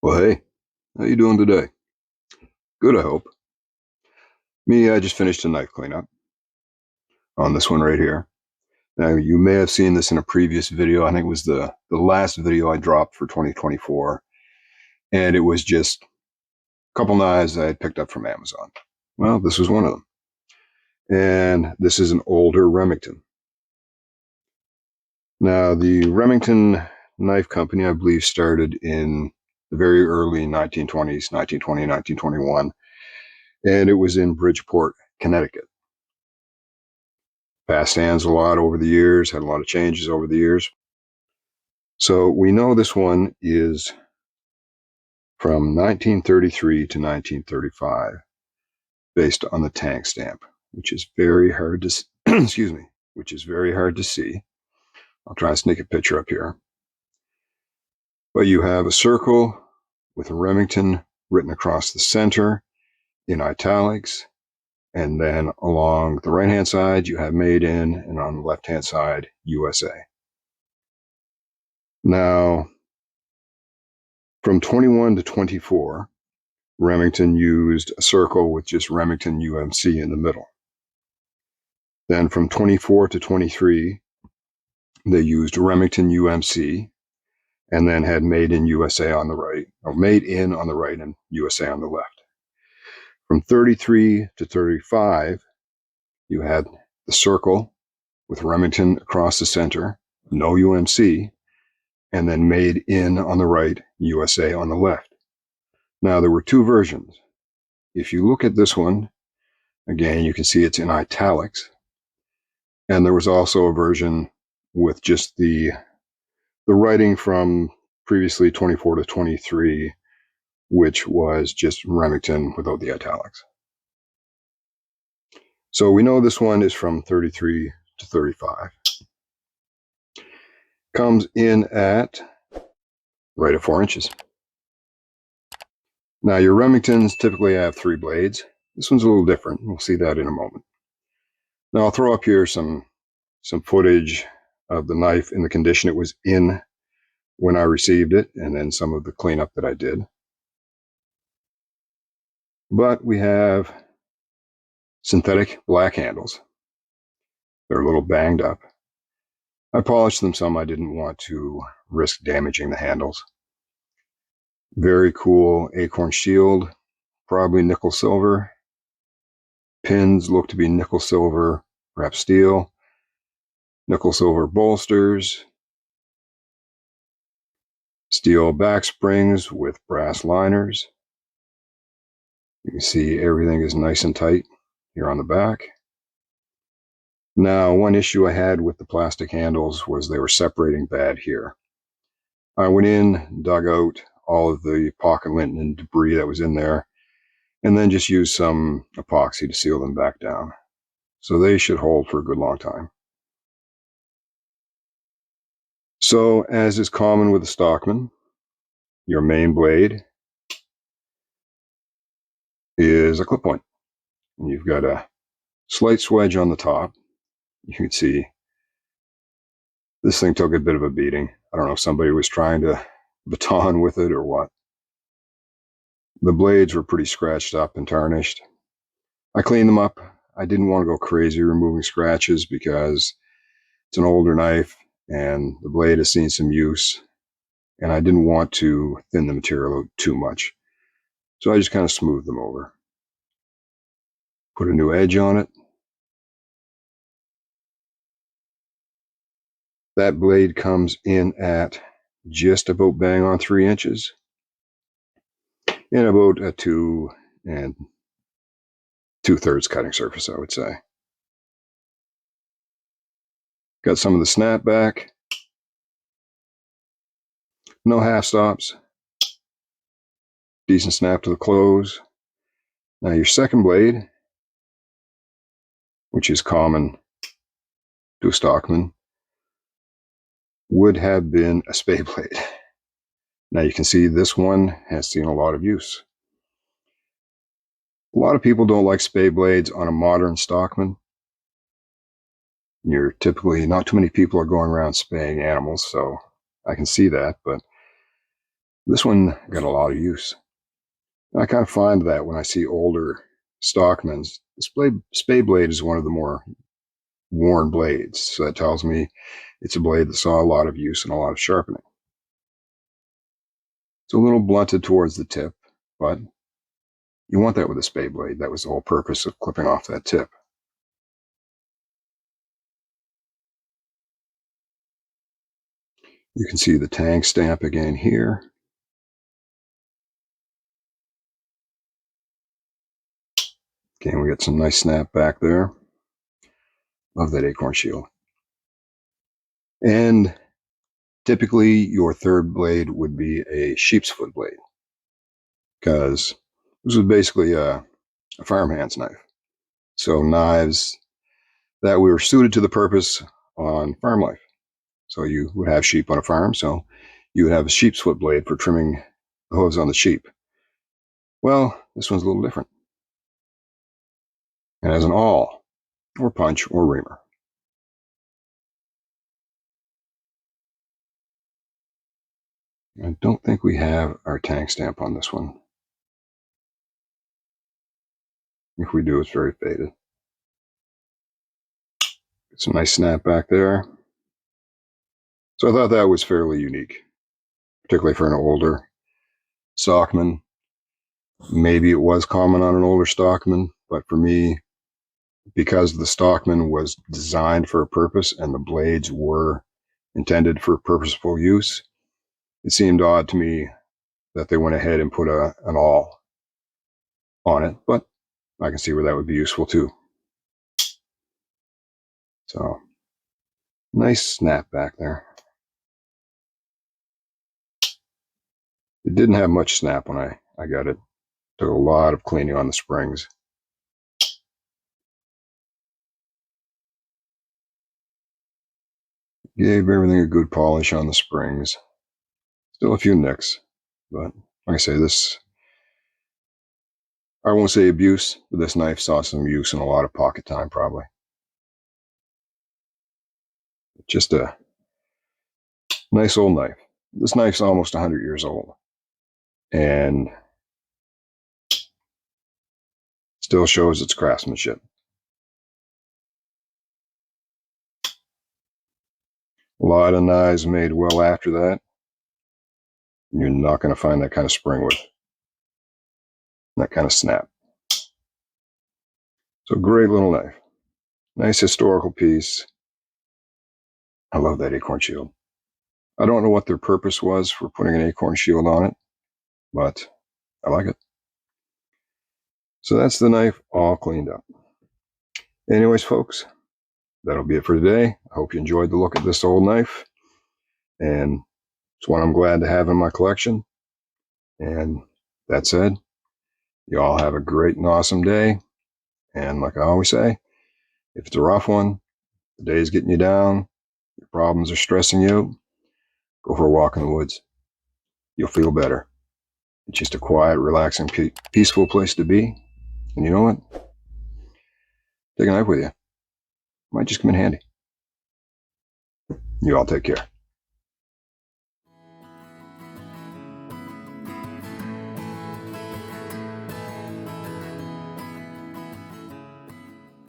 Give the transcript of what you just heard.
Well, hey, how you doing today? Good, I hope. Me, I just finished a knife cleanup on this one right here. Now, you may have seen this in a previous video. I think it was the last video I dropped for 2024, and it was just a couple knives I had picked up from Amazon. Well, this was one of them, and this is an older Remington. Now, the Remington Knife Company, I believe, started in the very early 1920s, 1920, 1921, and it was in Bridgeport, Connecticut. Passed hands a lot over the years, had a lot of changes over the years. So we know this one is from 1933 to 1935, based on the tank stamp, which is very hard to excuse me, which is very hard to see. I'll try and sneak a picture up here. But you have a circle with a Remington written across the center in italics, and then along the right-hand side you have made in, and on the left-hand side USA. Now, from 21 to 24, Remington used a circle with just Remington UMC in the middle. Then from 24 to 23, they used Remington UMC and then had Made in USA on the right, or Made in on the right and USA on the left. From 33 to 35, you had the circle with Remington across the center, no UMC, and then Made in on the right, USA on the left. Now, there were two versions. If you look at this one, again, you can see it's in italics. And there was also a version with just the writing from previously 24 to 23, which was just Remington without the italics. So we know this one is from 33 to 35. Comes in at right at 4 inches. Now, your Remingtons typically have 3 blades. This one's a little different. We'll see that in a moment. Now, I'll throw up here some footage of the knife in the condition it was in when I received it, and then some of the cleanup that I did. But we have synthetic black handles. They're a little banged up. I polished them some. I didn't want to risk damaging the handles. Very cool acorn shield, probably nickel silver. Pins look to be nickel silver, perhaps steel. Nickel silver bolsters. Steel back springs with brass liners. You can see everything is nice and tight here on the back. Now, one issue I had with the plastic handles was they were separating bad here. I went in, dug out all of the pocket lint and debris that was in there, and then just used some epoxy to seal them back down. So they should hold for a good long time. So, as is common with the Stockman, your main blade is a clip point. And you've got a slight swedge on the top. You can see this thing took a bit of a beating. I don't know if somebody was trying to baton with it or what. The blades were pretty scratched up and tarnished. I cleaned them up. I didn't want to go crazy removing scratches because it's an older knife and the blade has seen some use, and I didn't want to thin the material out too much. So I just kind of smoothed them over. Put a new edge on it. That blade comes in at just about bang on 3 inches and about a 2 2/3 cutting surface, I would say. Got some of the snapback. No half stops. Decent snap to the close. Now your second blade, which is common to a Stockman, would have been a spade blade. Now you can see this one has seen a lot of use. A lot of people don't like spade blades on a modern Stockman. You're typically, not too many people are going around spaying animals, so I can see that, but This one got a lot of use. And I kind of find that when I see older Stockmans, the spade blade is one of the more worn blades. So that tells me it's a blade that saw a lot of use and a lot of sharpening. It's a little blunted towards the tip, but you want that with a spade blade. That was the whole purpose of clipping off that tip. You can see the tang stamp again here. Again, we got some nice snap back there. Love that acorn shield. And typically your third blade would be a sheep's foot blade, because this was basically a farmhand's knife. So knives that were suited to the purpose on farm life. So you would have sheep on a farm, so you would have a sheep's foot blade for trimming the hooves on the sheep. Well, this one's a little different. It has an awl, or punch, or reamer. I don't think we have our tang stamp on this one. If we do, it's very faded. Some nice snap back there. So I thought that was fairly unique, particularly for an older Stockman. Maybe it was common on an older Stockman, but for me, because the Stockman was designed for a purpose and the blades were intended for purposeful use, it seemed odd to me that they went ahead and put an awl on it, but I can see where that would be useful too. So, nice snap back there. It didn't have much snap when I got it. Took a lot of cleaning on the springs. Gave everything a good polish on the springs. Still a few nicks, but like I say, this, I won't say abuse, but this knife saw some use and a lot of pocket time probably. Just a nice old knife. This knife's almost 100 years old and still shows its craftsmanship. A lot of knives made well after that. You're not going to find that kind of spring with, that kind of snap. So great little knife. Nice historical piece. I love that acorn shield. I don't know what their purpose was for putting an acorn shield on it, but I like it. So that's the knife all cleaned up. Anyways, folks, that'll be it for today. I hope you enjoyed the look at this old knife. And it's one I'm glad to have in my collection. And that said, you all have a great and awesome day. And like I always say, if it's a rough one, the day is getting you down, your problems are stressing you out, go for a walk in the woods. You'll feel better. It's just a quiet, relaxing, peaceful place to be. And you know what? Take a knife with you. Might just come in handy. You all take care.